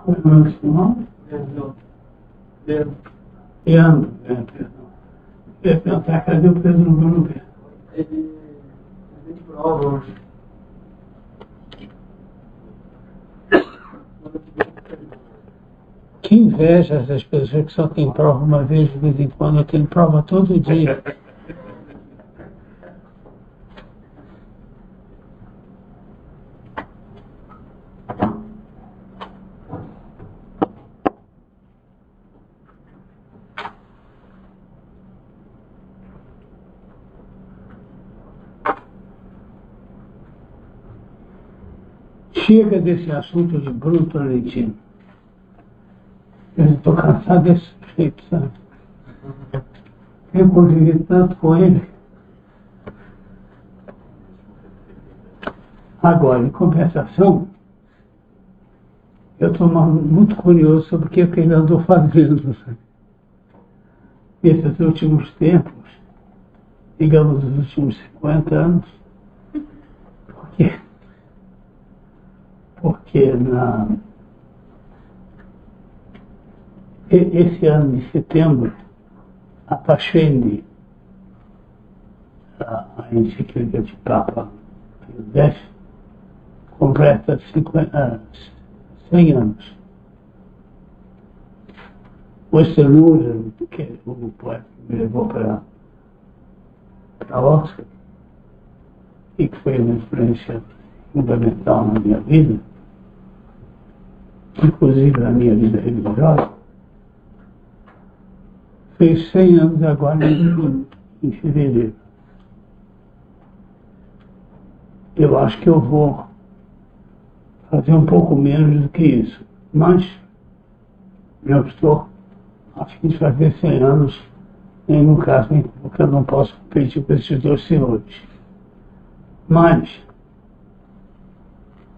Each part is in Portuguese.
Como é que se chama? Leandro, perdão. Eu ia perguntar, cadê o Pedro Bruno? Ele de prova hoje. Que inveja essas pessoas que só têm prova uma vez de vez em quando. Eu tenho prova todo dia. Chega desse assunto de Bruno Tolentino. Eu estou cansado desse sujeito, sabe? Eu convivi tanto com ele. Agora, em compensação, eu estou muito curioso sobre o que ele andou fazendo, sabe? Nesses últimos tempos, digamos, os últimos 50 anos, porque esse ano de setembro, a Pachene, a encíclica de Papa Pio X, completa 100 anos. O Estelura, que o poeta me levou para Oscar, e que foi uma influência fundamental na minha vida, inclusive na minha vida religiosa, fez 100 anos agora em fevereiro. Eu acho que eu vou fazer um pouco menos do que isso, mas eu acho que a gente vai fazer 100 anos, em um caso em que eu não posso competir com esses dois senhores. Mas,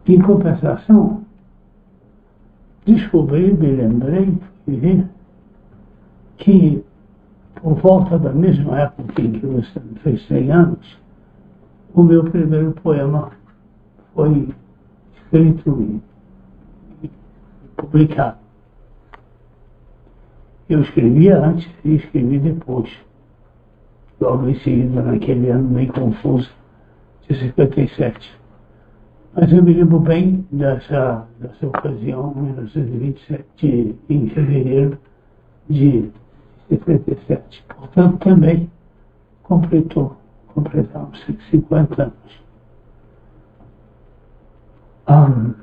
em compensação, descobri, me lembrei, que por volta da mesma época em que você fez 100 anos, o meu primeiro poema foi escrito e publicado. Eu escrevia antes e escrevi depois, logo em seguida, naquele ano meio confuso de 57. Mas eu me lembro bem dessa ocasião, em 1927, em fevereiro de 57. Portanto, também completamos 50 anos.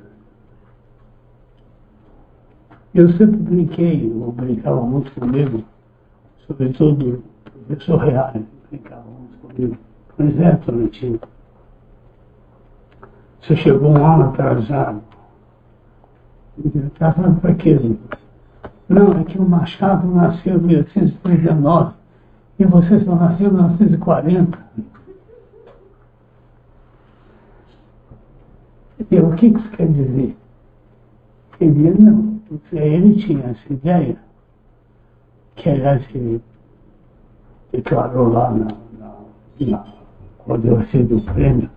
Eu sempre brincava muito comigo, sobretudo o professor Reale brincava muito comigo. Pois é, Tolentino, você chegou um ano atrasado. Está falando para quê? Não, é que o Machado nasceu em 1839 e você só nasceu em 1940. E o que isso quer dizer? Ele não, porque ele tinha essa ideia, que aliás ele declarou lá quando eu recebi o prêmio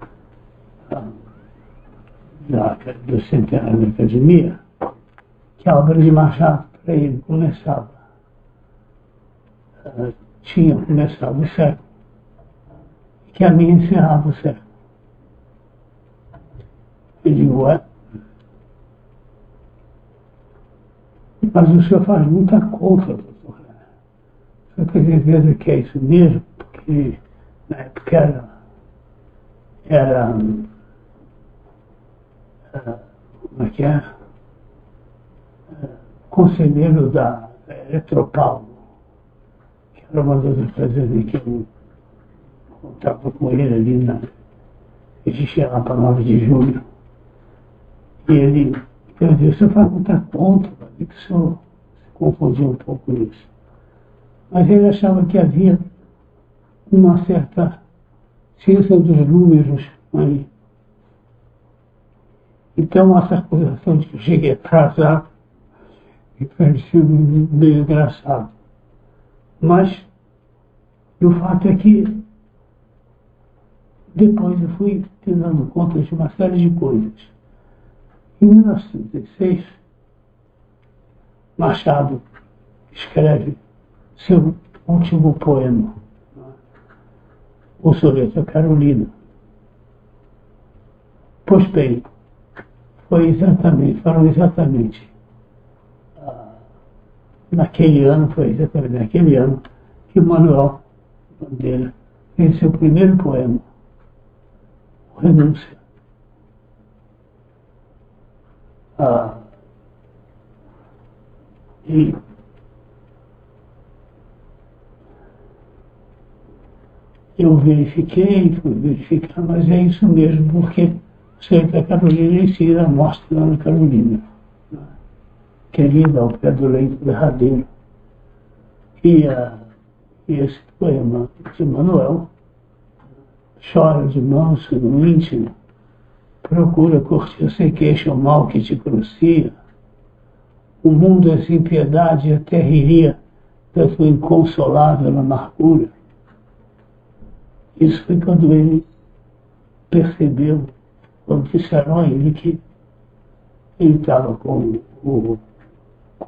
do centenário da Academia, que a obra de Machado para ele tinha começado o século, e que a minha encerrava o século. Eu digo, mas o senhor faz muita coisa, doutor. O senhor tem certeza que é isso mesmo? Porque na época era como é que é? Conselheiro da Eletropaulo, que era uma das empresas que eu contava com ele ali existia lá para 9 de julho. E ele, eu disse, o senhor faz muita conta, que o senhor se confundiu um pouco nisso. Mas ele achava que havia uma certa ciência dos números aí. Então, essa acusação de que eu cheguei atrasado me parecia meio engraçado. Mas, o fato é que depois eu fui dando conta de uma série de coisas. Em 1916, Machado escreve seu último poema, O Soneto a Carolina. Pois bem, foram exatamente naquele ano que Manuel Bandeira fez seu primeiro poema, O Renúncia. E eu fui verificar, mas é isso mesmo, porque a Carolina ensina a morte da Ana Carolina, querida ao pé do leito derradeiro. E esse poema de Manuel chora de manso no íntimo, procura curtir sem queixa o mal que te crucia. O mundo é sem piedade até riria da tua inconsolável amargura. Isso foi quando ele percebeu, quando disseram a ele que ele estava com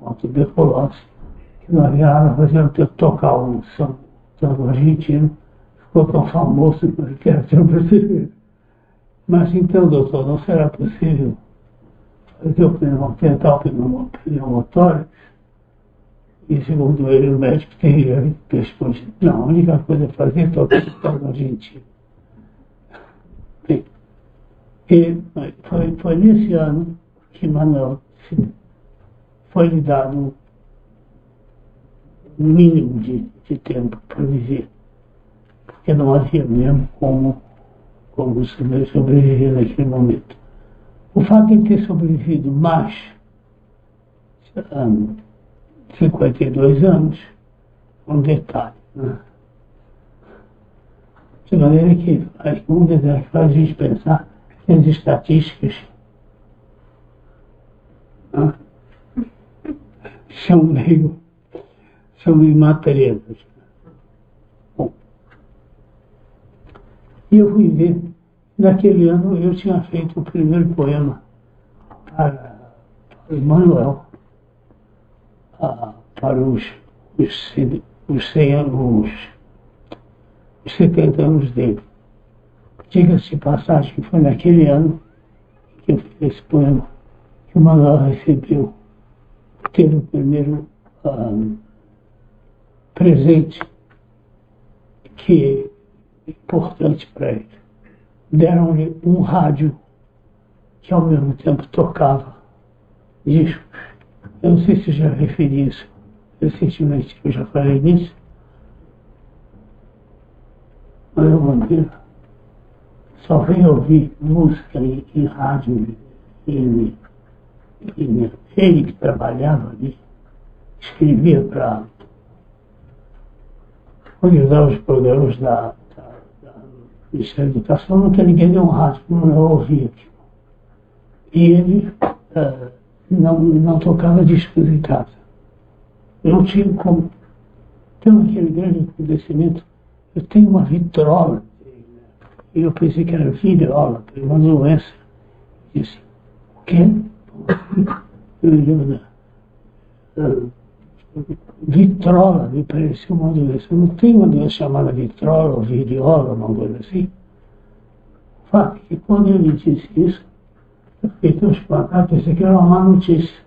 a tuberculose, que não havia nada fazendo ter que tocar um tango argentino, ficou tão famoso que era tão brasileiro. Mas então, doutor, não será possível tentar o pneumotórax? E segundo ele, o médico teria respondido: não, a única coisa a fazer é tocar o tango argentino. Bem, foi nesse ano que Manuel foi-lhe dado um mínimo de tempo para viver, porque não havia mesmo como sobreviver naquele momento. O fato de ele ter sobrevivido mais 52 anos, um detalhe, né? De maneira que um detalhe que faz a gente pensar que as estatísticas são meio materiais. Bom, e eu fui ver, naquele ano eu tinha feito o primeiro poema para o Manuel, para os 70 anos dele. Diga-se de passagem que foi naquele ano que eu fiz esse poema que o Manuel recebeu, teve o primeiro presente que é importante para ele. Deram-lhe um rádio que ao mesmo tempo tocava discos. Eu não sei se eu já referi isso recentemente, eu já falei nisso. Mas eu vou dizer, só veio ouvir música em rádio. Ele que trabalhava ali, escrevia para organizar os programas do Ministério da Educação, não tinha ninguém de um rádio, não ouvia aquilo. E ele não tocava discos em casa. Eu tinha como. Tenho aquele grande acontecimento. Eu tenho uma vitrola. E eu pensei que era virola, uma doença. Eu disse: o quê? Eu me lembro da vitrola, me pareceu uma doença. Eu não tenho uma doença chamada vitrola ou viriola, uma coisa assim. O fato é que quando ele disse isso, eu fiquei tão espantado, pensei que era uma má notícia.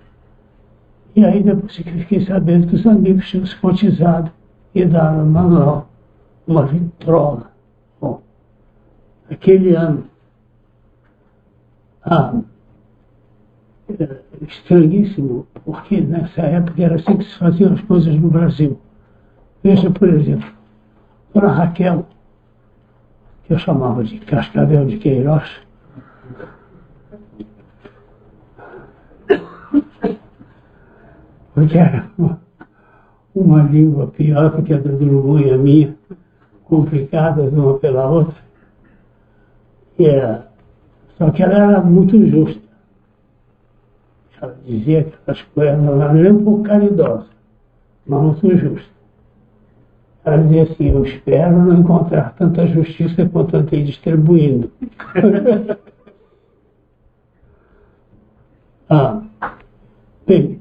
E aí depois que fiquei sabendo que os amigos tinham se cotizado e dado ao Manuel uma vitrola. Bom, aquele ano, estranhíssimo, porque nessa época era assim que se faziam as coisas no Brasil. Veja, por exemplo, Dona Raquel, que eu chamava de Cascavel de Queiroz, porque era uma língua pior que a do Urugu e a minha, complicadas uma pela outra. Só que ela era muito justa. Ela dizia que aquelas coisas não eram nem um pouco caridosas, mas muito justa. Ela dizia assim: eu espero não encontrar tanta justiça quanto andei distribuindo. Bem,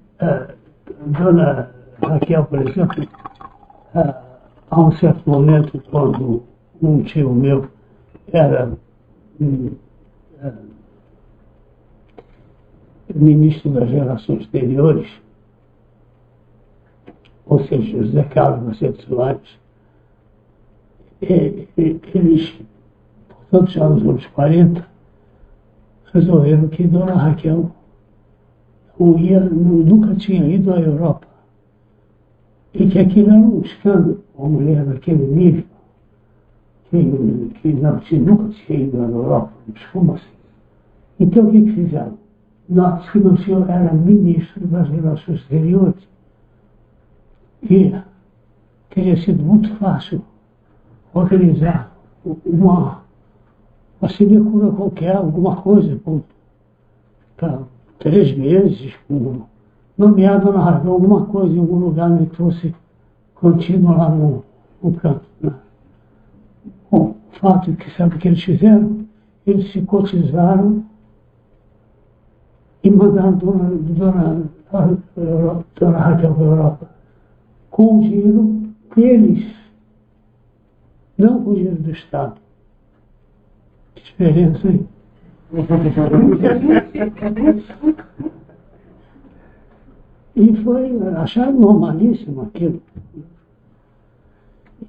Dona Raquel, por exemplo, há um certo momento, quando um tio meu era ministro das Relações Exteriores, ou seja, José Carlos Macedo Soares, eles, portanto, já nos anos 40, resolveram que Dona Raquel nunca tinha ido à Europa. E que aquilo era um escândalo, uma mulher daquele nível, que nunca tinha ido à Europa. Mas como assim? Então o que fizeram? Note que o senhor era ministro das Relações Exteriores. E teria sido muito fácil organizar uma sinecura qualquer, alguma coisa, para 3 meses, nomear Dona Raquel alguma coisa em algum lugar onde fosse contínuo lá no canto. Né? Bom, o fato é que, sabe o que eles fizeram? Eles se cotizaram e mandaram Dona Raquel para a Europa com o dinheiro deles, não com o dinheiro do Estado. Que diferença, hein? E acharam normalíssimo aquilo.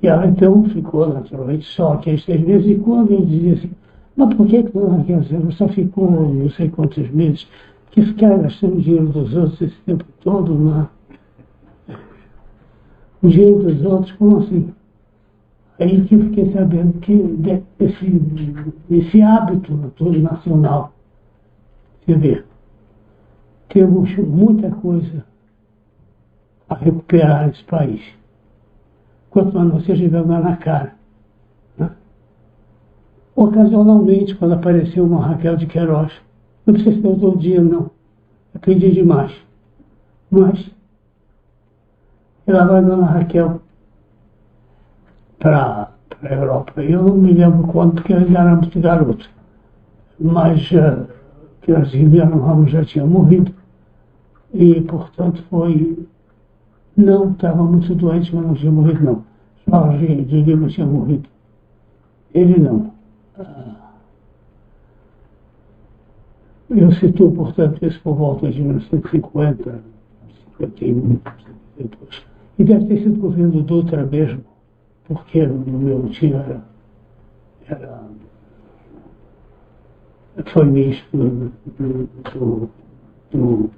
E ela então ficou naturalmente só aqueles 6 meses, e quando ele dizia assim, mas por que Dona Raquel só ficou não sei quantos meses, que ficar gastando o dinheiro dos outros esse tempo todo, né? O dinheiro dos outros, como assim? Aí que eu fiquei sabendo que esse hábito todo nacional, você vê, temos muita coisa a recuperar nesse país. Quanto mais você jogar na cara. Né? Ocasionalmente, quando apareceu uma Raquel de Queiroz, não precisa ser todo dia, não. Aprendi demais. Mas, ela vai Dona Raquel para a Europa. Eu não me lembro quando, porque eu ainda era muito garoto. Mas que a Zilviana Ramos já tinha morrido. E, portanto, não estava muito doente, mas não tinha morrido, não. Jorge de Lima tinha morrido. Ele não. Eu situo, portanto, isso por volta de 1950, 51, 52. E deve ter sido governo Dutra mesmo, porque o meu tio foi ministro do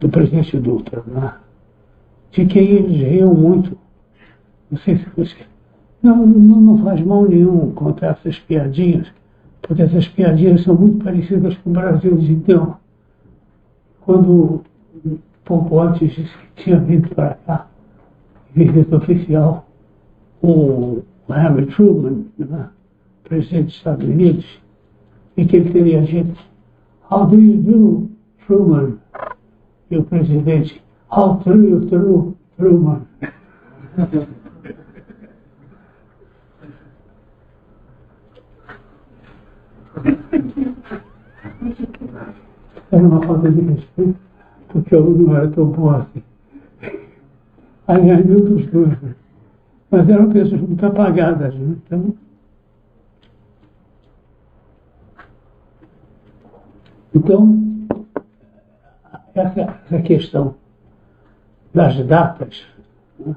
presidente Dutra, né? De quem eles riam muito. Não sei se você... Não faz mal nenhum contar essas piadinhas, porque essas piadinhas são muito parecidas com o Brasil de então. Quando pouco antes disse que tinha vindo para cá, visita oficial, o Harry Truman, né, presidente dos Estados Unidos, e que ele teria dito, "How do you do, Truman?" E o presidente, "How do you do, Truman?" Era uma falta de respeito, porque eu não era tão bom assim. Aliás, nenhum dos dois. Né? Mas eram pessoas muito apagadas. Né? Então, essa questão das datas, né?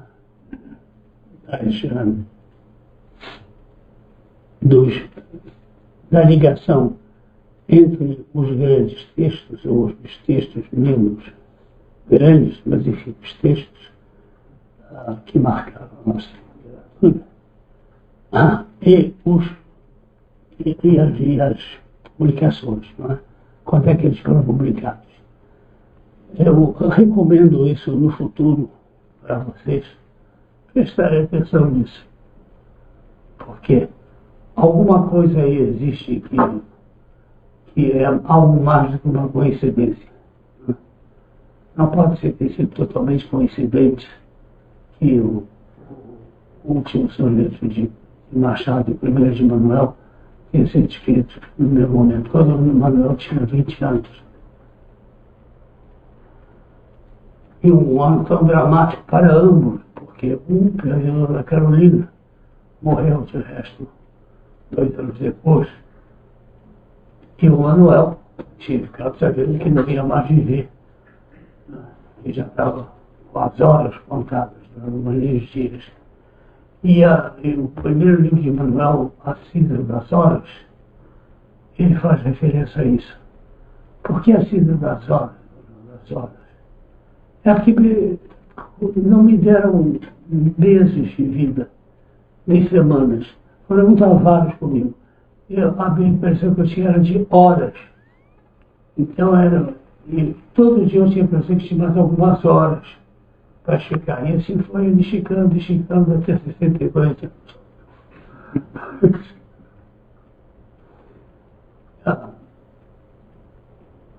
Da ligação entre os grandes textos, ou os textos menos grandes, mas enfim, os textos que marcaram a nossa literatura, e as publicações, não é? Quando é que eles foram publicados? Eu recomendo isso no futuro para vocês prestarem atenção nisso, porque alguma coisa aí existe que é algo mais do que uma coincidência. Não pode ter sido totalmente coincidente que o último soneto de Machado, o primeiro de Manuel, tinha sido escrito no meu momento, quando o Manuel tinha 20 anos. E E um ano tão dramático para ambos, porque um perdeu a Carolina, morreu de resto 2 anos depois, e o Manuel tinha ficado sabendo que não ia mais viver. Ele já estava com as horas contadas, durante uns dias. E o primeiro livro de Manuel, A Cidra das Horas, ele faz referência a isso. Por que a Cidra das Horas? É porque não me deram meses de vida, nem semanas. Foram muito avaros comigo. A minha impressão que eu tinha era de horas. Então e todo dia eu tinha a impressão que tinha mais algumas horas para esticar. E assim foi ele esticando até 62 anos.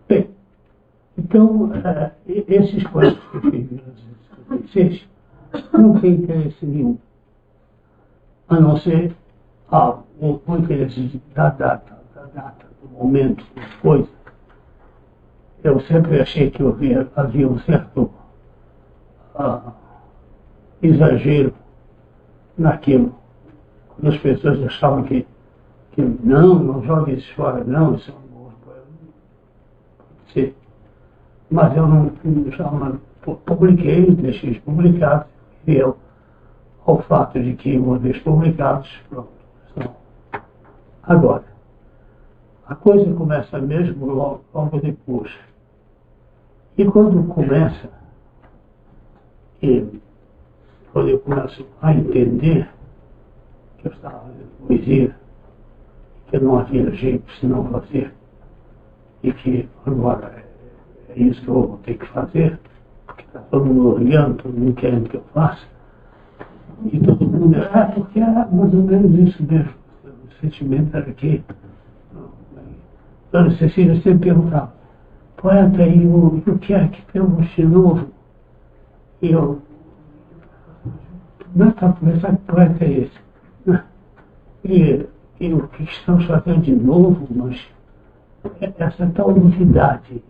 Bem, então, esses poemas que eu fiz em 1956 não tem interesse nenhum, a não ser o interesse da data, do momento, das coisas. Eu sempre achei que havia um certo exagero naquilo. Quando as pessoas achavam que não jogue isso fora, não, isso é um bom poema. Pode ser. Mas eu não publiquei, deixei publicados, e eu, ao fato de que, uma vez publicados, pronto. Agora, a coisa começa mesmo logo depois. E quando eu começo a entender que eu estava fazendo poesia, que não havia jeito senão fazer, e que agora é isso que eu vou ter que fazer, porque está todo mundo olhando, todo mundo querendo que eu faça, e todo mundo porque era mais ou menos isso mesmo. O sentimento era que Dona Cecília sempre perguntava: poeta, e o que é que temos de novo? E eu, não está conversando, que poeta é esse? E o que estamos fazendo de novo, mas essa tal novidade,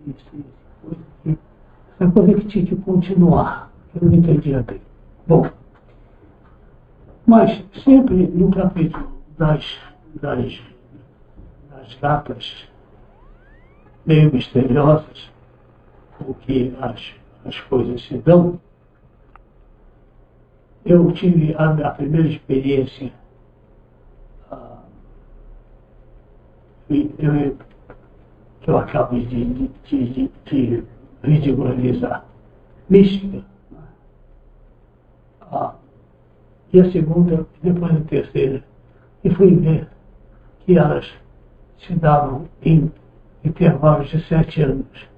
essa coisa que tinha que continuar, eu não entendia bem. Bom, mas sempre no capítulo das capas meio misteriosas, o que as coisas se dão, eu tive a primeira experiência que eu acabo de ridicularizar, mística. E a segunda, depois a terceira, e fui ver que elas se davam em intervalos de 7 anos.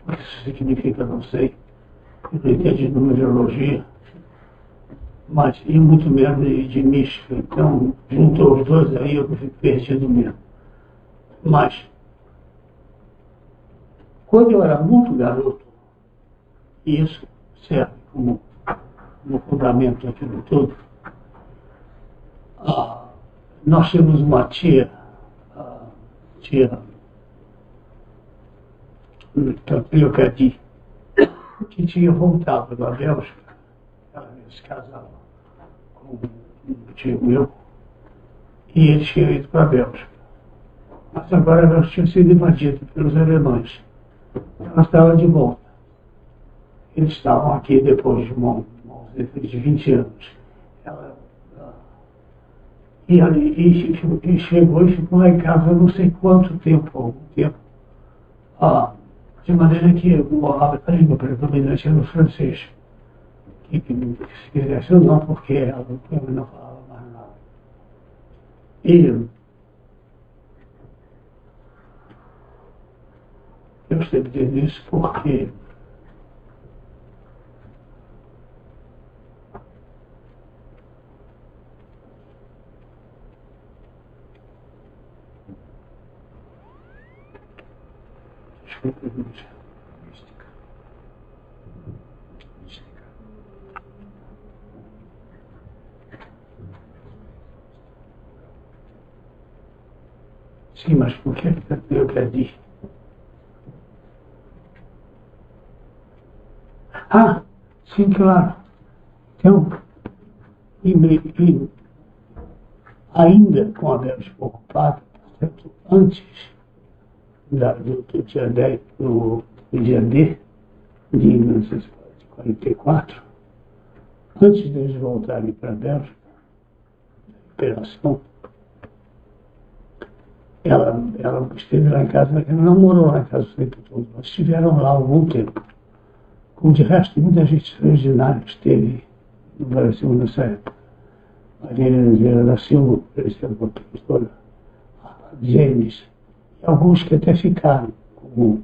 O que isso significa, não sei. Eu não entendo de numerologia, mas e muito menos de mística. Então, juntou os dois, aí eu fico perdido mesmo. Mas, quando eu era muito garoto, e isso serve como fundamento daquilo tudo, nós tínhamos uma tia Leocadi, que tinha voltado da Bélgica. Ela ia se casar com um tio meu, e eles tinham ido para a Bélgica. Mas agora elas tinham sido invadidas pelos alemães. Ela estava de volta. Eles estavam aqui depois de 20 anos. E chegou e ficou lá em casa não sei quanto tempo, algum tempo. De maneira que a língua predominante era o francês. Que se quisesse ou não, porque ela não falava mais nada. E eu estou dizendo isso porque mística. Sim, mas por que eu quero dizer? Ah, sim, claro. Então, ainda com a Bélgica ocupada, portanto, antes do dia 10, do dia D de 1944, antes deles voltarem para a Bélgica, a operação, ela esteve lá em casa, ela não morou lá em casa o tempo todo, mas estiveram lá algum tempo. Como de resto, muita gente extraordinária esteve no Brasil nessa época. Maria Helena da Silva, por exemplo, a professora James, e alguns que até ficaram, como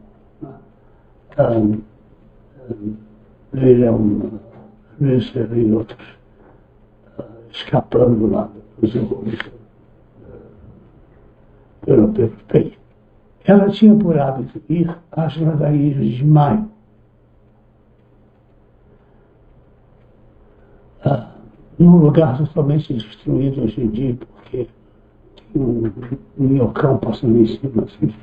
Leilão Messer e outros, escapando lá dos horrores europeus. Bem, ela tinha por hábito ir às ladarias de Maio. Num lugar totalmente destruído hoje em dia, porque tem um minhocão passando em cima, assim.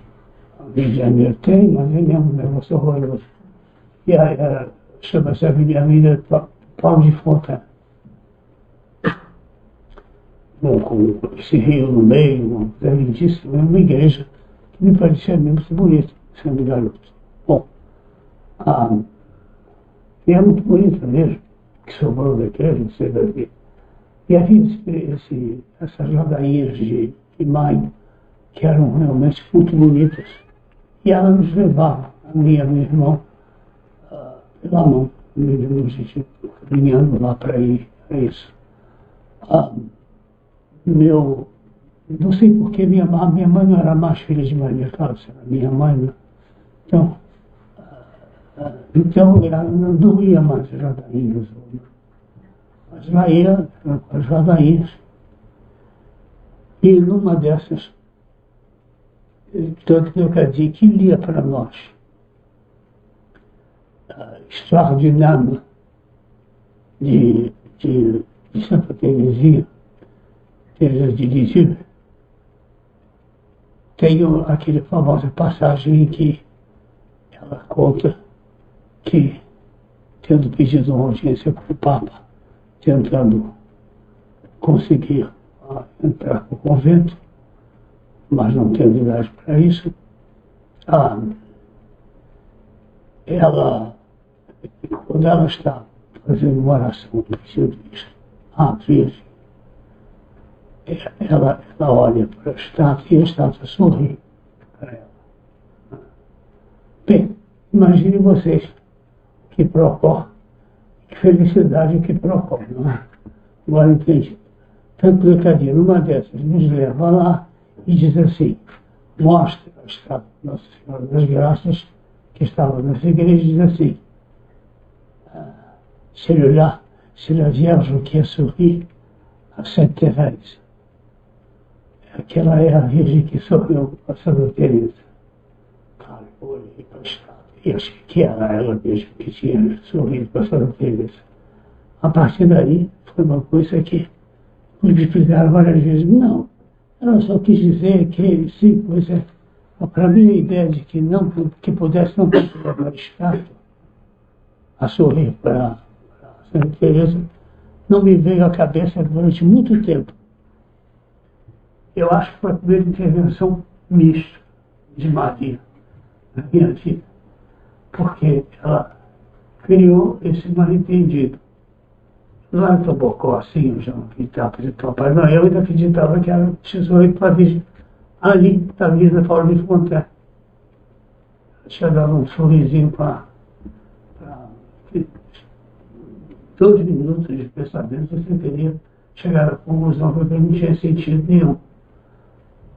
O Rio de Janeiro tem, mas ele é um negócio horroroso. E chama-se Avenida Paulo de Fontaine. Com esse rio no meio, uma coisa lindíssima, uma igreja que me parecia mesmo bonita, sendo garoto. Bom, e é muito bonita mesmo, que sobrou da igreja, não sei daqui. E havia essas ladainhas de Maio, que eram realmente muito bonitas. E ela nos levava, a minha e meu irmão, pela mão, caminhando lá para ir a isso. Não sei porque minha mãe não era mais filha de Maria Cláudia, era minha mãe, né? Então ela não ia mais às ladainhas, mas lá ia às ladainhas. E numa dessas, tanto que eu dizer que lia para nós Histoire d'une âme de Santa Teresinha, Teresa de Lisieux. Tem aquela famosa passagem em que ela conta que, tendo pedido uma audiência para o Papa, tentando conseguir entrar no convento, mas não tendo idade para isso, quando ela está fazendo uma oração do pedido disso, Virgem, ela olha para a estátua e a estátua sorri para ela. Bem, imagine vocês que Procó, que felicidade que Procó, não é? Agora entendi. Tanto Decadinho, numa dessas, nos leva lá e diz assim, mostra a estátua de Nossa Senhora das Graças, que estava nessa igreja, e diz assim, celui-là, c'est la Vierge qui a souri à Sainte Thérèse. Aquela é a Virgem que sorriu a Santa Teresa. Cara, eu olhei para a estátua e achei que era ela mesmo que tinha sorrido para a Santa Teresa. A partir daí, foi uma coisa que me explicaram várias vezes. Não, ela só quis dizer que, sim, pois é, para mim a ideia de que pudesse não ter a estátua a sorrir para Santa Teresa não me veio à cabeça durante muito tempo. Eu acho que foi a primeira intervenção mista de Maria na minha vida, porque ela criou esse mal-entendido. Lá em Tobocó, assim, eu já não acreditava de Papai Noel, eu ainda acreditava que era tesouro para a Virgem, ali, da Avenida Paulo de Fontaine. Tinha dado um sorrisinho para 2 minutos de pensamento, você teria chegado à conclusão que não tinha sentido nenhum.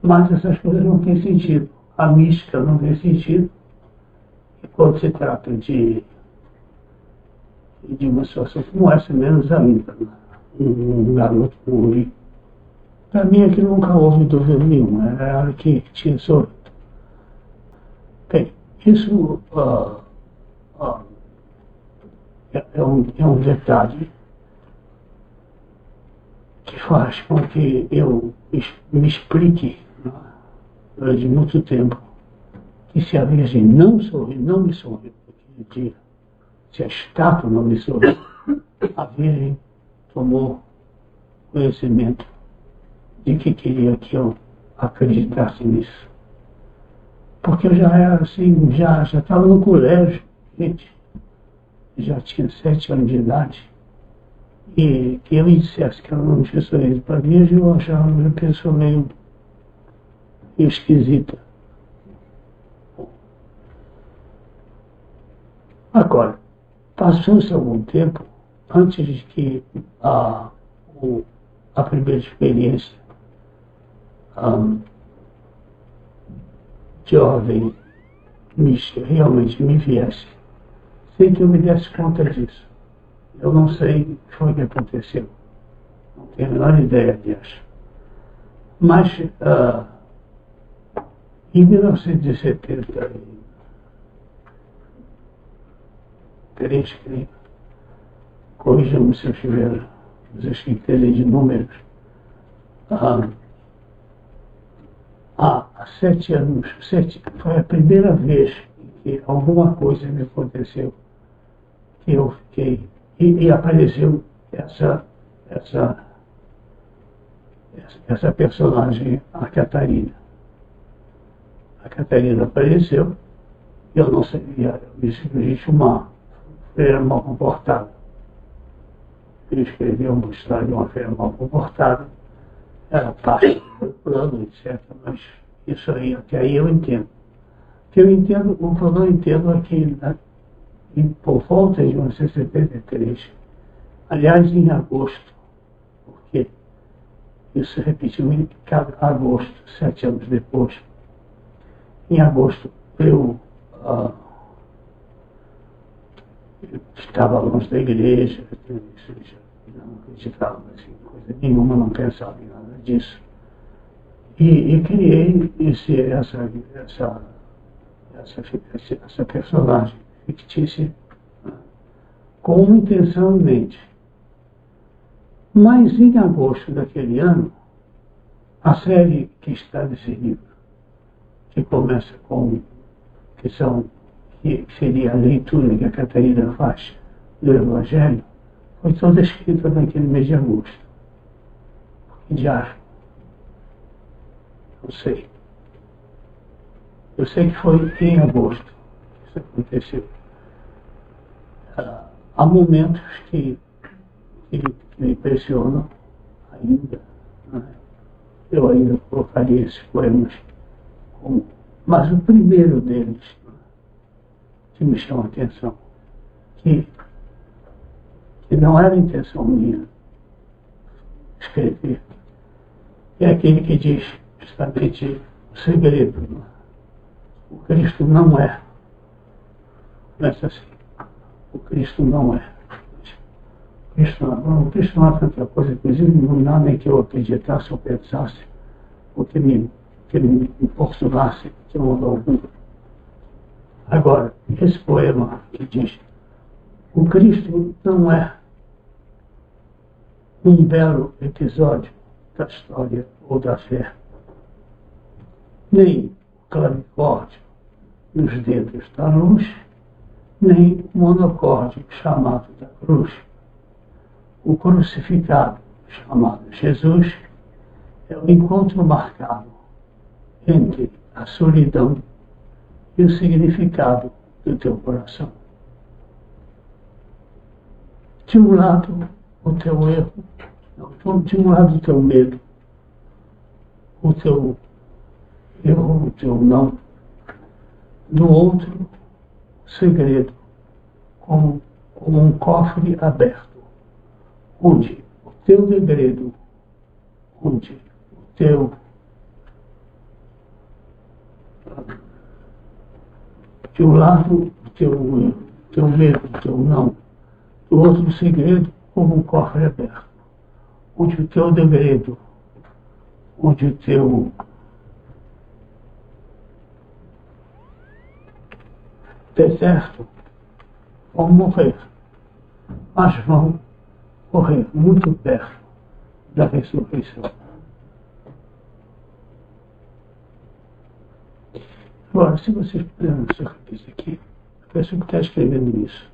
Mas essas coisas não têm sentido. A mística não tem sentido. E quando se trata de uma situação como essa, menos ainda. Um garoto como ele. Para mim, aqui nunca houve dúvida nenhuma. Era ela que tinha sorrido. Bem, isso é um detalhe que faz com que eu me explique durante muito tempo que se a Virgem não me sorriu naquele dia, se a estátua não dissolveu, a Virgem tomou conhecimento de que queria que eu acreditasse nisso. Porque eu já era assim, já estava no colégio, gente, já tinha 7 anos de idade. E que eu dissesse que ela não tinha sorriso para a Virgem, eu achava uma pessoa meio esquisita. Agora, passou-se algum tempo antes de que a primeira experiência jovem realmente me viesse, sem que eu me desse conta disso. Eu não sei o que foi que aconteceu. Não tenho a menor ideia disso. Mas, em 1973, corrijam-me se eu estiver escrito de números, há 7 anos, foi a primeira vez que alguma coisa me aconteceu, que eu fiquei, e apareceu essa personagem, a Catarina. A Catarina apareceu, e eu não sabia, eu disse simplesmente uma freira mal comportada. Ele escreveu uma história de uma freira mal comportada, era parte do plano, etc. Mas isso aí, até aí eu entendo. O que eu entendo, o que eu não entendo é que, por volta de 1973, aliás, em agosto, porque isso se repetiu em agosto, 7 anos depois, em agosto eu estava longe da igreja, não acreditava em coisa nenhuma, não pensava em nada disso. E criei essa personagem fictícia com uma intenção em mente. Mas em agosto daquele ano, a série que está nesse livro, que começa com, que seria a leitura que a Catarina faz do Evangelho, foi toda escrita naquele mês de agosto. Que diacho? Não sei. Eu sei que foi em agosto que isso aconteceu. Há momentos que me impressionam ainda. Né? Eu ainda colocaria esses poemas como... Mas o primeiro deles, que me chama a atenção, que não era intenção minha escrever, é aquele que diz justamente o segredo. O Cristo não é. Começa assim. O Cristo não é. O Cristo não é tanta coisa, inclusive não há nem que eu acreditasse ou pensasse, ou que me importunasse de modo algum. Agora, esse poema que diz: o Cristo não é um belo episódio da história ou da fé, nem o clavicórdio nos dedos da luz, nem o monocórdio chamado da cruz. O crucificado, chamado Jesus, é o encontro marcado entre a solidão e o significado do teu coração. De um lado, o teu erro, de um lado, o teu medo, o teu erro, o teu não. Do outro, o segredo, como um cofre aberto, onde o teu segredo, onde o teu de um lado o teu medo, o teu não, do outro segredo, como um cofre aberto, onde o teu segredo, onde o teu deserto vão morrer, mas vão morrer muito perto da ressurreição. Agora, se vocês puderem observar isso aqui, a pessoa que está escrevendo isso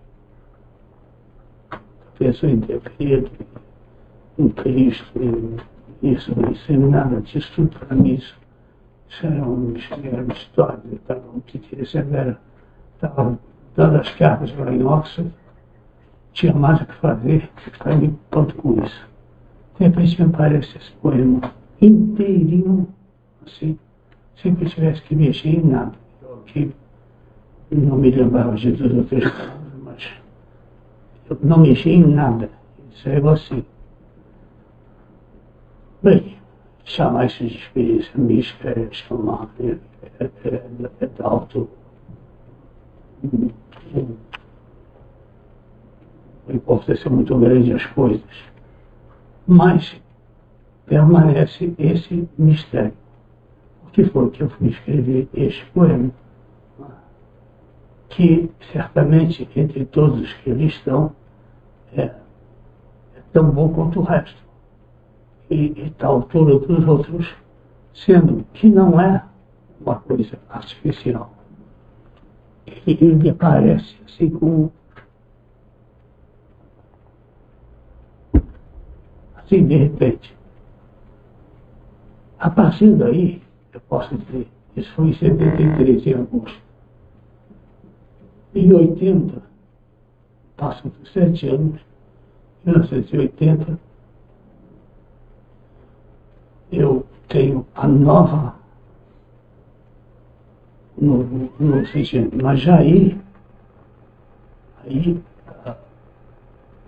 penso em decreto, em Cristo, isso é nada disso, tudo para mim, isso era uma história, estava muito interessante, estava dando as cartas lá em Oxford, tinha mais o que fazer, ficar me pronto com isso. De repente me aparece esse poema inteirinho, assim, sem que eu tivesse que mexer em nada. Eu aqui não me lembrava de duas ou três palavras, mas eu não mexi em nada. Isso é assim. Bem, chamar isso de experiência mística é chamar, é da auto. A importância é muito grande as coisas. Mas permanece esse mistério. O que foi que eu fui escrever este poema? Que certamente entre todos os que ali estão é tão bom quanto o resto. E está à altura dos outros, sendo que não é uma coisa artificial. Ele aparece assim como assim de repente. A partir daí, eu posso dizer, isso foi em 73, em agosto. Em 80, passam 7 anos, em 1980, eu tenho a nova, no sentido, mas já aí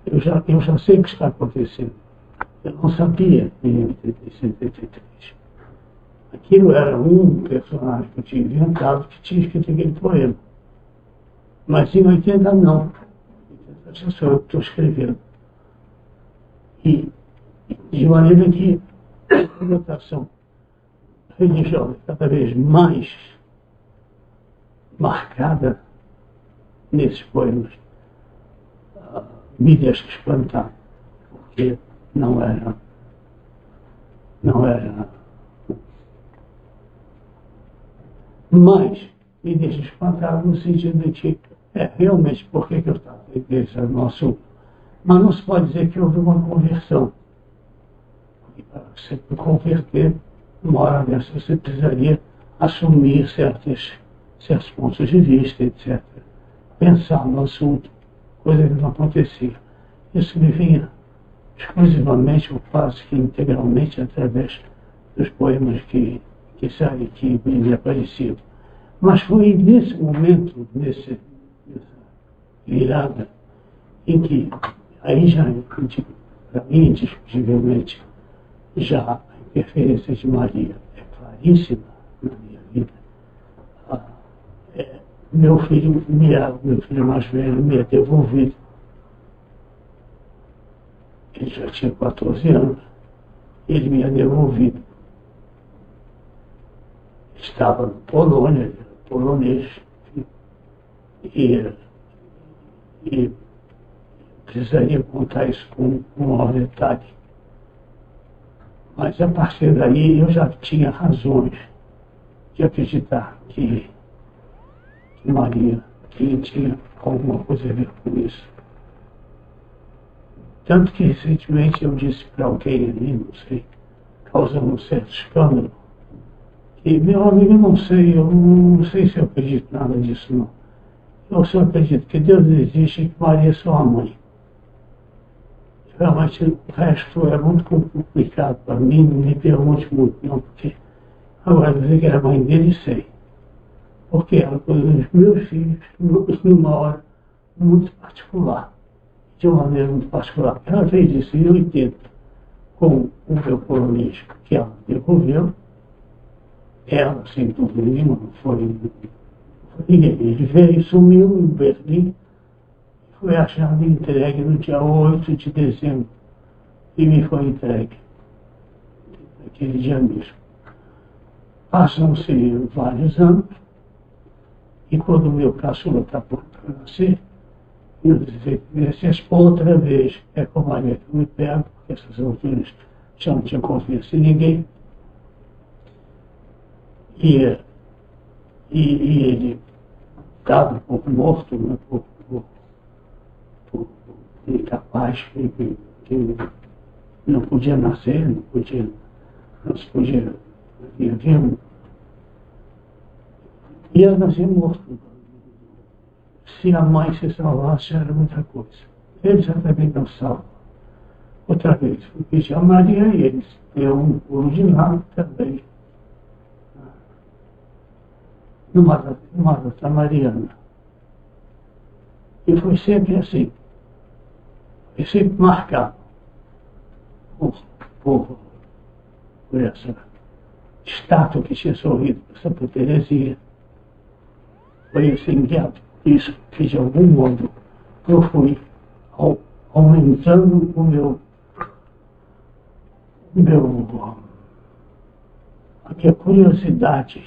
eu já sei o que está acontecendo. Eu não sabia em 83. Aquilo era um personagem que eu tinha inventado que tinha escrito aquele poema. Mas em 80 não. Já sou eu que estou escrevendo. E de maneira que a conotação religiosa cada vez mais marcada nesses poemas me deixa espantar, porque não era mas me deixa espantado no sentido de que realmente por que eu estava pensando no assunto. Mas não se pode dizer que houve uma conversão. E para você converter, uma hora dessa você precisaria assumir certos pontos de vista, etc. Pensar no assunto, coisa que não acontecia. Isso me vinha exclusivamente ou quase que integralmente através dos poemas que me apareciam. Mas foi nesse momento, nessa virada, em que aí já, para mim, indiscutivelmente, já a interferência de Maria é claríssima na minha vida. Meu filho mais velho me é devolvido. Ele já tinha 14 anos. Ele me é devolvido. Estava na Polônia, polonês, e precisaria contar isso com maior detalhe. Mas a partir daí eu já tinha razões de acreditar que Maria tinha alguma coisa a ver com isso. Tanto que recentemente eu disse para alguém ali, não sei, causando um certo escândalo, que, meu amigo, eu não sei se eu acredito nada disso, não. Eu só acredito que Deus existe e que Maria é sua mãe. Realmente o resto é muito complicado para mim, não me pergunte muito, não, porque agora dizer que era mãe dele, sei. Porque ela cuida dos meus filhos numa hora muito particular, de uma maneira muito particular. Ela fez isso em 80, com o meu polonês, que ela devolveu. Ela, sem dúvida nenhuma, não foi ninguém. Ele veio, sumiu em Berlim, foi achado entregue no dia 8 de dezembro e me foi entregue naquele dia mesmo. Passam-se vários anos e quando o meu caçula está por nascer, eu disse, outra vez é com a Maria que eu me pego, porque essas alturas já não tinha confiança em ninguém. E ele, dado por morto, né, por incapaz, que não podia nascer, não se podia viver. E ele nasceu morto. Se a mãe se salvasse, já era muita coisa. Ele já também não salva. Outra vez, o que a Maria e eles deu um pulo de lado também. Numa da Mariana. E foi sempre assim. Foi sempre marcado por essa estátua que tinha sorrido para Santa Teresinha. Foi assim guiado. Isso que de algum modo eu fui aumentando a minha curiosidade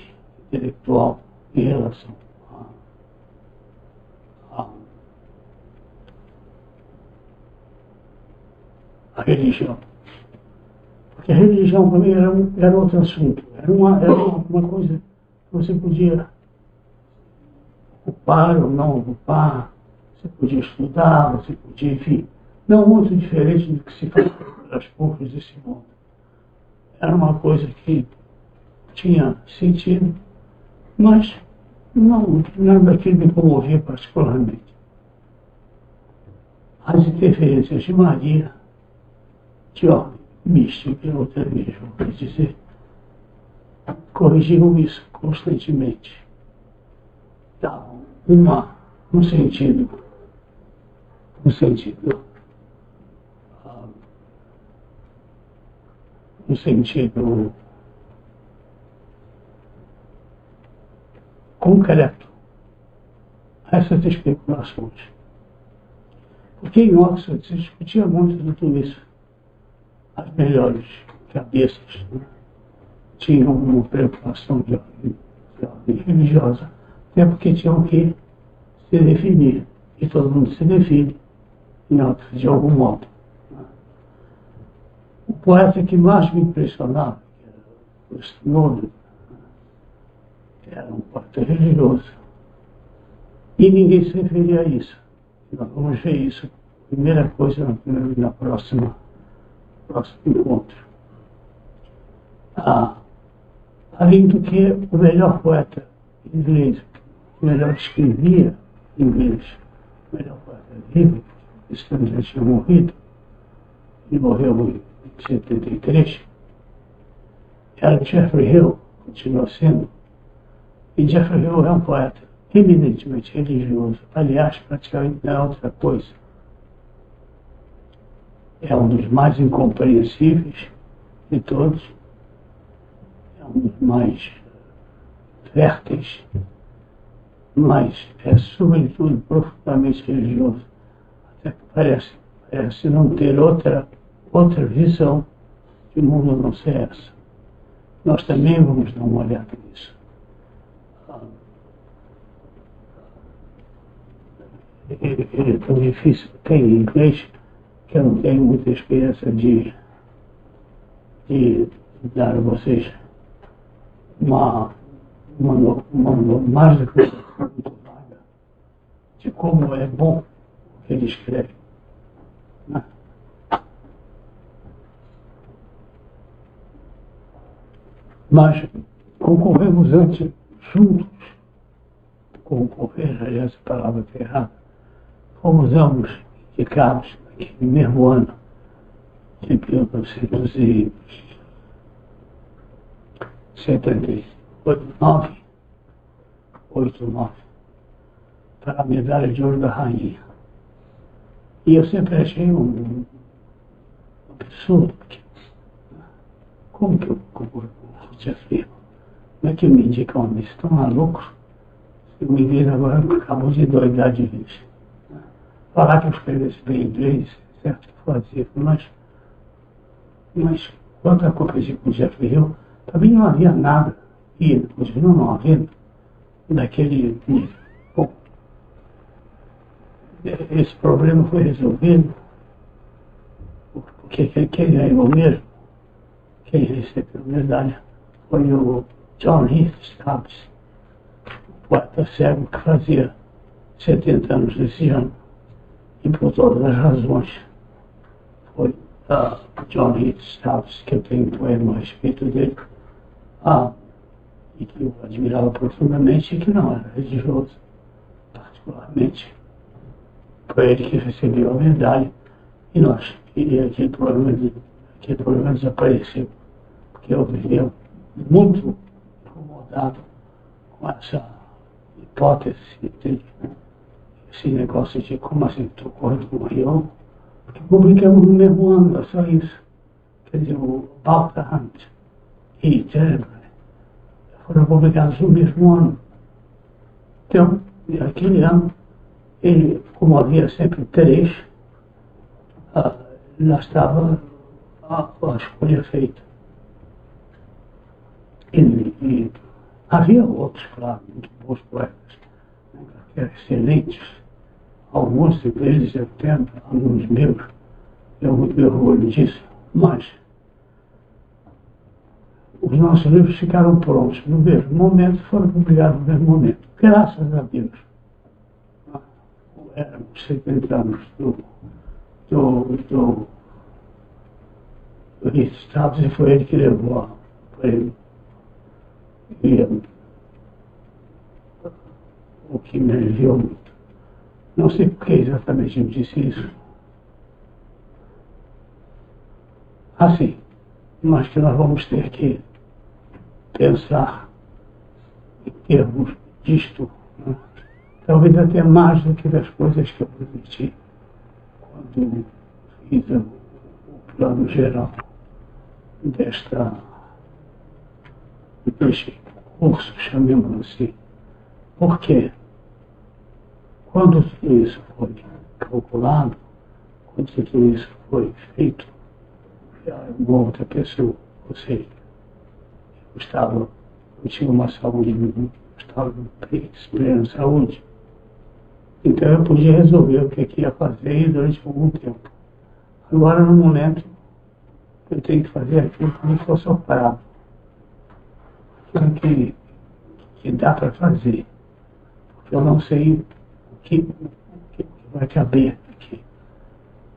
intelectual em relação à religião. Porque a religião para mim era outro assunto, era uma coisa que você podia ocupar ou não ocupar, você podia estudar, você podia, enfim, não muito diferente do que se faz pelas poucas desse mundo. Era uma coisa que tinha sentido, mas nada daquilo me comovia particularmente. As interferências de Maria, de ordem mística, outra vez, vou dizer, corrigiam isso constantemente. Davam um sentido concreto a essas especulações. Porque em Oxford se discutia muito de tudo isso. As melhores cabeças, né, tinham uma preocupação de ordem religiosa, até porque tinham que se definir. E todo mundo se define em Oxford de algum modo. O poeta que mais me impressionava, que era o Snowden, era um poeta religioso. E ninguém se referia a isso. Nós vamos ver isso, primeira coisa, na próximo encontro. Além do que, o melhor poeta inglês, o melhor escrevia em inglês, o melhor poeta vivo, esse ano já tinha morrido, ele morreu em 73, era Geoffrey Hill, continua sendo. E Geoffrey Hill é um poeta eminentemente religioso, aliás, praticamente não é outra coisa. É um dos mais incompreensíveis de todos, é um dos mais férteis, mas é, sobretudo, profundamente religioso. Até que parece não ter outra visão de mundo a não ser essa. Nós também vamos dar uma olhada nisso. É tão difícil, tem em inglês, que eu não tenho muita experiência de dar a vocês mais do que muito vaga de como é bom o que ele escreve. Né? Mas concorremos antes juntos, concorrer, aliás, a palavra está errada, fomos ambos indicados naquele mesmo ano, de 1989, para a medalha de ouro da rainha. E eu sempre achei um absurdo, porque como que eu concordo com o Geoffrey? Como é que me indicam uma vez? Estão malucos? O inglês agora acabou de doidar de vez. Falar que eu escrevesse bem inglês, certo? Fazia, mas quando eu competir com o Geoffrey Hill, também não havia nada, e continua não havendo, daquele nível. Bom, esse problema foi resolvido, porque quem ganhou mesmo, quem recebeu a medalha, foi o John Heath Stubbs, o poeta cego que fazia 70 anos esse ano. e por todas as razões. Foi John Heath Staples, que eu tenho um poema a respeito dele, e que eu admirava profundamente e que não era religioso, particularmente. Foi ele que recebeu a medalha e aquele problema desapareceu, porque eu vivia muito incomodado com essa hipótese, esse negócio de como assim tu corre com o Rio, porque publicamos no mesmo ano, é só isso. Quer dizer, o Balta e Cerebro foram publicados no mesmo ano. Então, naquele ano, ele, como havia sempre três, já estava a escolha feita. E havia outros, claro, muito bons poetas, né, que eram excelentes. Alguns deles eu tenho, alunos meus, eu me orgulho disso, mas os nossos livros ficaram prontos no mesmo momento, foram publicados no mesmo momento, graças a Deus. Éramos 70 anos do Heath Staples e foi ele que levou para ele. E o que me aliviou muito. Não sei por que exatamente eu disse isso. Assim, mas que nós vamos ter que pensar em termos disto, né? Talvez até mais do que das coisas que eu prometi quando fiz o plano geral deste curso, chamemos assim. Porque quando tudo isso foi calculado, quando tudo isso foi feito, uma outra pessoa, ou seja, eu tinha uma saúde, eu estava em plena saúde, então eu podia resolver o que ia fazer durante algum tempo. Agora, no momento, eu tenho que fazer aquilo que me for soprado, aquilo que dá para fazer, porque eu não sei o que vai caber aqui.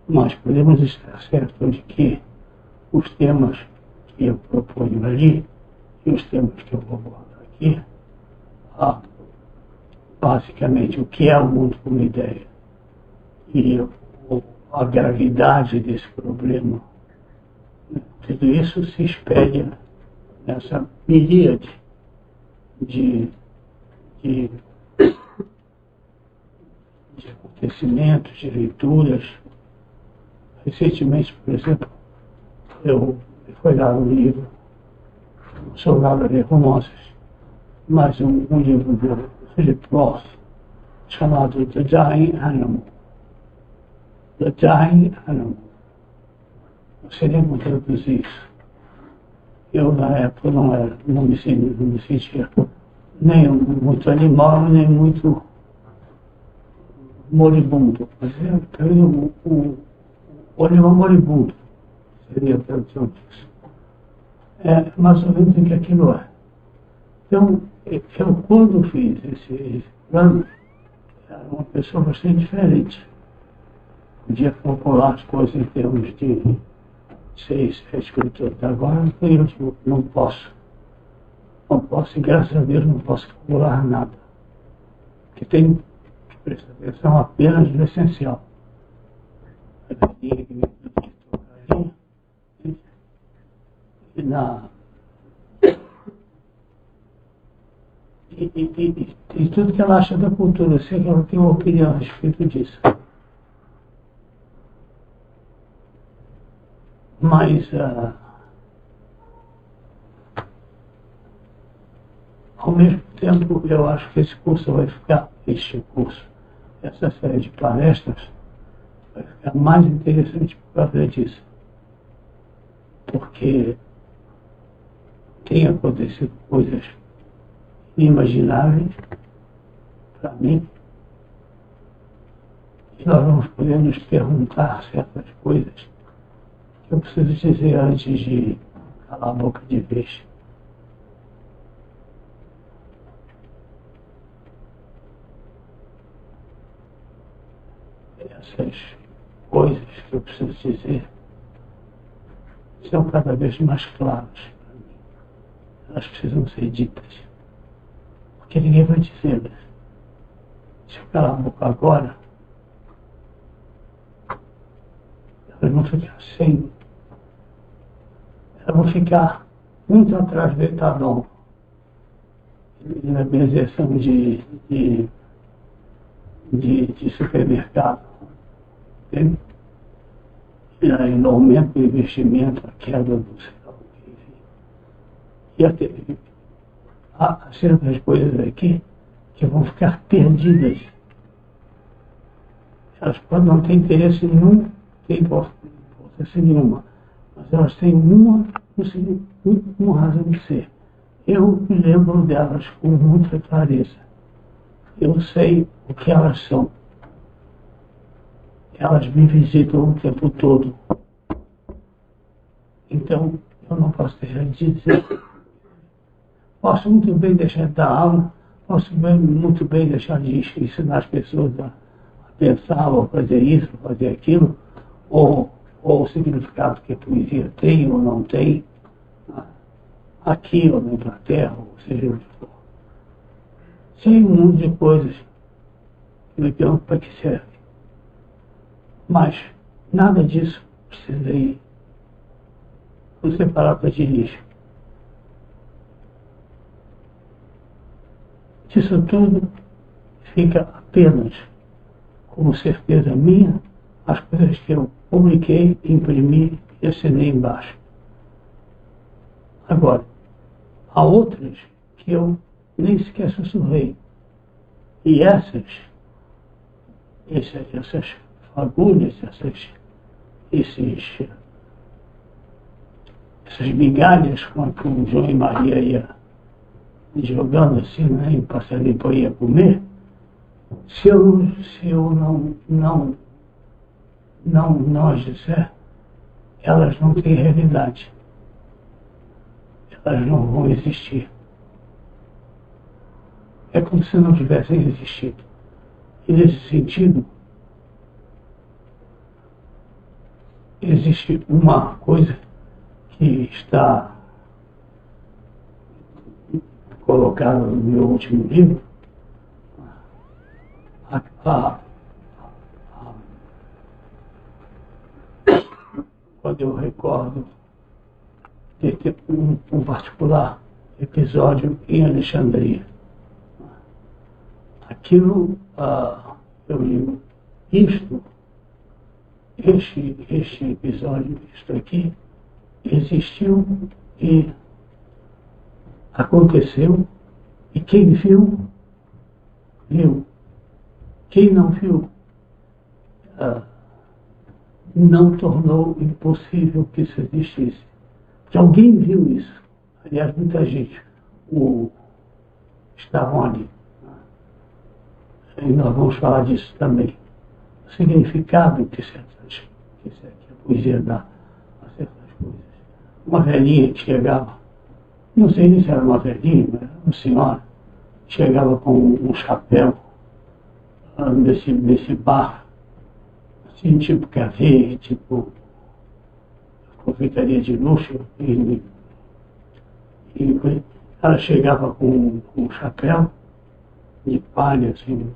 Nós podemos estar certos de que os temas que eu proponho ali e os temas que eu vou abordar aqui, basicamente o que é o mundo como ideia e a gravidade desse problema, né? Tudo isso se espelha nessa miríade de acontecimentos, de leituras. Recentemente, por exemplo, eu fui lá um livro, não sou nada de romances, mas um livro do Philip Roth, chamado The Dying Animal. The Dying Animal. Não sei nem como traduzir isso. Eu, na época, não me sentia nem muito animal, nem muito moribundo. Mas o animal moribundo seria a tradução disso. É mais ou menos o que aquilo é. Então, eu quando fiz esse plano, era uma pessoa bastante diferente. Podia calcular as coisas em termos de ser escritor. Agora eu digo, não posso, e graças a Deus não posso calcular nada. Porque tenho que prestar atenção apenas no essencial. E tudo que ela acha da cultura, eu sei que ela tem uma opinião a respeito disso. Mas, ao mesmo tempo, eu acho que esse curso vai ficar, essa série de palestras, vai ficar mais interessante por causa disso. Porque tem acontecido coisas inimagináveis para mim, e nós vamos poder nos perguntar certas coisas que eu preciso dizer antes de calar a boca de vez. essas coisas que eu preciso dizer são cada vez mais claras para mim. Elas precisam ser ditas. Porque ninguém vai dizer. Se eu calar a boca agora, elas vão ficar sem. Elas vão ficar muito atrás do etanol. Na minha exceção de supermercado. Entende? E aí, no aumento do investimento, a queda do céu, enfim. E até há certas coisas aqui que vão ficar perdidas. Elas podem não ter interesse nenhum, tem importância nenhuma, mas elas têm uma razão de ser. Eu me lembro delas com muita clareza. Eu sei o que elas são. Elas me visitam o tempo todo. Então, eu não posso deixar de dizer. Posso muito bem deixar de dar aula, posso muito bem deixar de ensinar as pessoas a pensar, ou fazer isso, ou fazer aquilo, ou o significado que a poesia tem ou não tem, aqui ou na Inglaterra, ou seja onde for. Sei um monte de coisas que me perguntam para que serve. Mas nada disso precisa ir você parar para dirigir. Isso tudo fica apenas como certeza minha as coisas que eu publiquei, imprimi e assinei embaixo. Agora, há outras que eu nem sequer sussurrei. E essas fagulhas, essas migalhas com o João e Maria ia jogando assim, né, e o passarinho ia comer, se eu não as disser, elas não têm realidade. Elas não vão existir. É como se não tivessem existido. E nesse sentido, existe uma coisa que está colocada no meu último livro, quando eu recordo de ter um particular episódio em Alexandria. Aquilo, eu digo, este episódio, isto aqui, existiu e aconteceu, e quem viu, viu. Quem não viu, não tornou impossível que isso existisse. Porque alguém viu isso. Aliás, muita gente estavam ali. E nós vamos falar disso também. O significado que a poesia dá a certas coisas. Uma velhinha que chegava, não sei nem se era uma velhinha, mas era uma senhora, chegava com um chapéu nesse bar, assim, tipo café, tipo confeitaria de luxo, e ela chegava com um chapéu de palha, assim,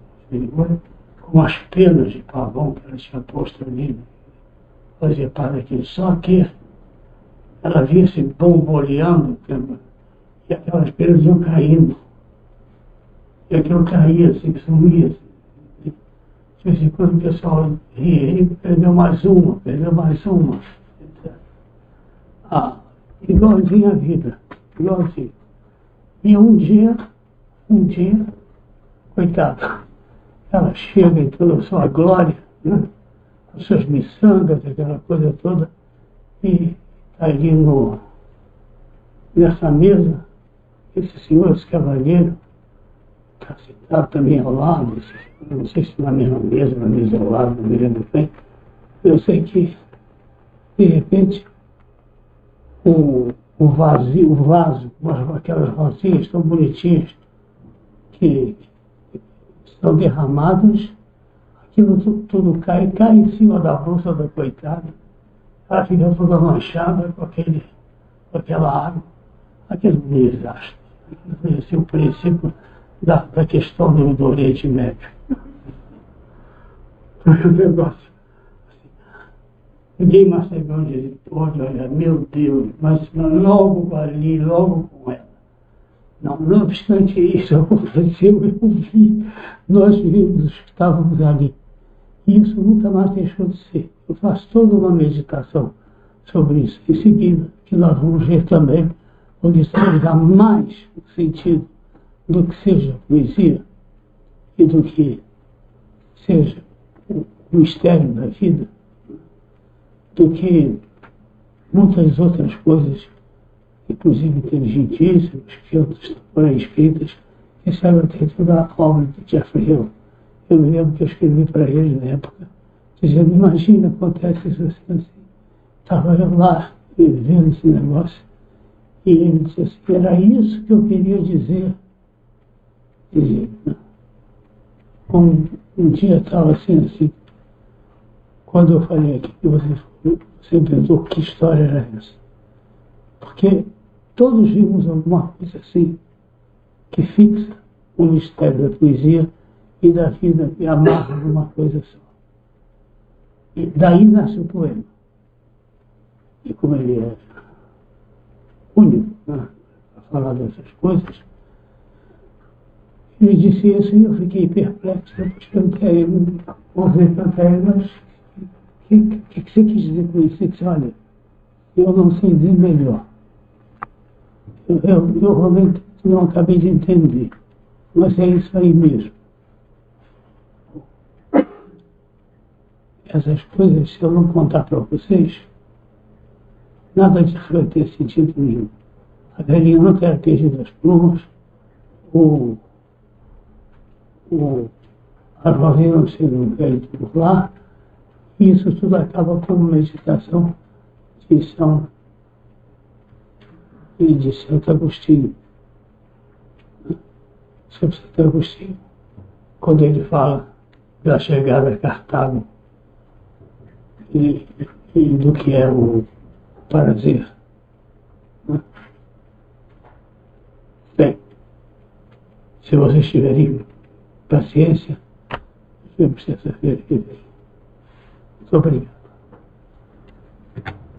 com as penas de pavão que ela tinha posto ali, fazia parte daquilo. Só que ela vinha se bomboleando, e aquelas penas iam caindo. E aquilo caía, assim, sumia. Assim. De vez em quando o pessoal ria, e perdeu mais uma, etc. Igualzinho a vida, igualzinho. E um dia, coitada, ela chega em toda a sua glória, né? Com suas miçangas, aquela coisa toda, e está ali nessa mesa, esse senhor, esse cavalheiro, está sentado também ao lado, não sei se na mesma mesa, na mesa ao lado, não me lembro bem. Eu sei que, de repente, o vaso, aquelas rosinhas tão bonitinhas, que estão derramadas aquilo tudo cai em cima da bolsa da coitada. Ela fica toda manchada com aquela água. Aquele desastre. Aquilo foi o princípio da questão do Oriente Médio. Foi um negócio. Ninguém mais sabe onde ele pôde, olha, meu Deus, mas logo ali, logo com ela. Não obstante isso aconteceu, eu vi, nós vimos os que estávamos ali. E isso nunca mais deixou de ser. Eu faço toda uma meditação sobre isso. Em seguida, que nós vamos ver também onde isso dá mais sentido do que seja poesia e do que seja o mistério da vida, do que muitas outras coisas, inclusive inteligentíssimas, que outras foram escritas, que sabe até toda a obra de Jeffrey Hill. Eu me lembro que eu escrevi para ele na época, dizendo, imagina, acontece isso assim. Estava eu lá, vendo esse negócio, e ele disse assim, era isso que eu queria dizer. Um dia estava assim, quando eu falei aqui que você pensou que história era essa? Porque todos vimos alguma coisa assim, que fixa o mistério da poesia e da vida e amarra numa coisa só. E daí nasce o poema. E como ele é único, né, a falar dessas coisas, ele disse isso e eu fiquei perplexo. Depois perguntei a ele, mas o que você quis dizer com isso? Ele disse, olha, eu não sei dizer melhor. Eu realmente não acabei de entender, mas é isso aí mesmo. Essas coisas, se eu não contar para vocês, nada disso vai ter sentido nenhum. A galinha não quer perder das plumas, a rosinha não ser um velho por lá, e isso tudo acaba como meditação de Santo Agostinho. Sobre Santo Agostinho, quando ele fala da chegada a Cartago e do que é o prazer. Bem, se vocês tiverem paciência, eu preciso ver. Muito obrigado.